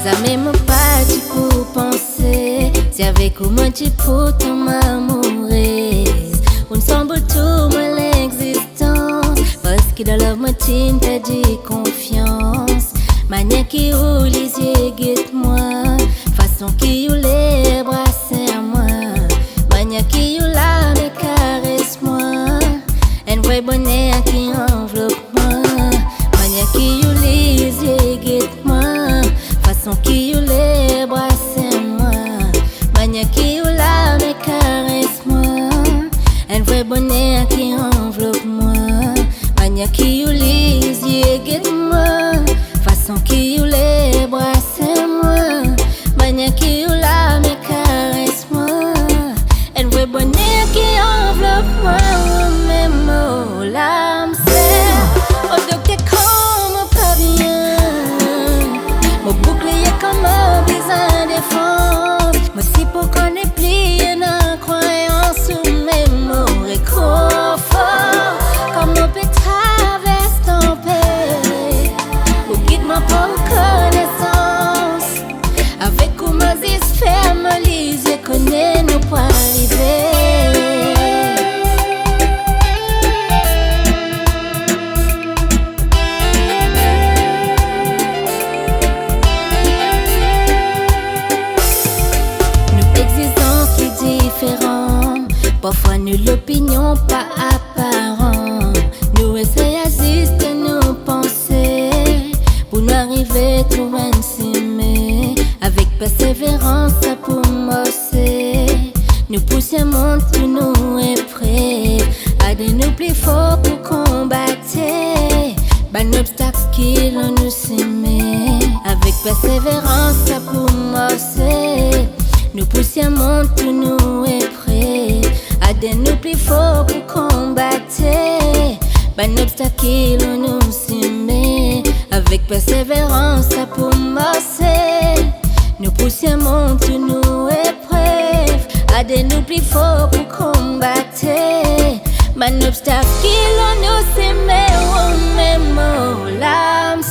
jamais me pas dit pour penser. Si avec ou moi tu pour ton m'amourer. On semble tout moi l'existence. Parce que dans love moi tu t'as dit confiance. Manière qui ou les yeux guette-moi. Façon qui ou les bras à moi. Manière qui ou la me caresse-moi. Un vrai bonheur qui enveloppe moi. Manière qui ou les yeux guette-moi. Façon qui ou les bras à moi. Manière qui ou la me caresse-moi. Un vrai bonheur qui enveloppe moi. Manière qui ou les yeux guette-moi. Façon qui ou les bras à moi. Manière qui ou la me caresse-moi. Un vrai bonheur qui enveloppe moi. Même mot l'âme c'est. Au docteur comme pas bien. Mon bouclier comme un besoin de défense. Moi si pour qu'on ait plié dans croyance. Ou même mon réconfort. Comme on peut traverser ton pays. Ou guide-moi pour connaissance. Avec où ma zis ferme les yeux. Connais nous pour arriver. Parfois nous l'opinion pas apparente. Nous essayons juste de nous penser. Pour nous arriver tout ainsi. Avec persévérance pour mosser. Nous poussions mon tout nous est prêt. À de nous plus fort pour combattre. Ban obstacle qui l'on nous s'aimer. Avec persévérance pour mosser. Nous poussions mon tout nous est prêt. À de nous plus fort pour combattre. Ban obstacle on nous s'aimer. Avec persévérance pour mosser. Nous poussions mon tout nous est prêt. À de nous plus fort pour combattre. Ban obstacle on nous s'aimer. Oh même l'âme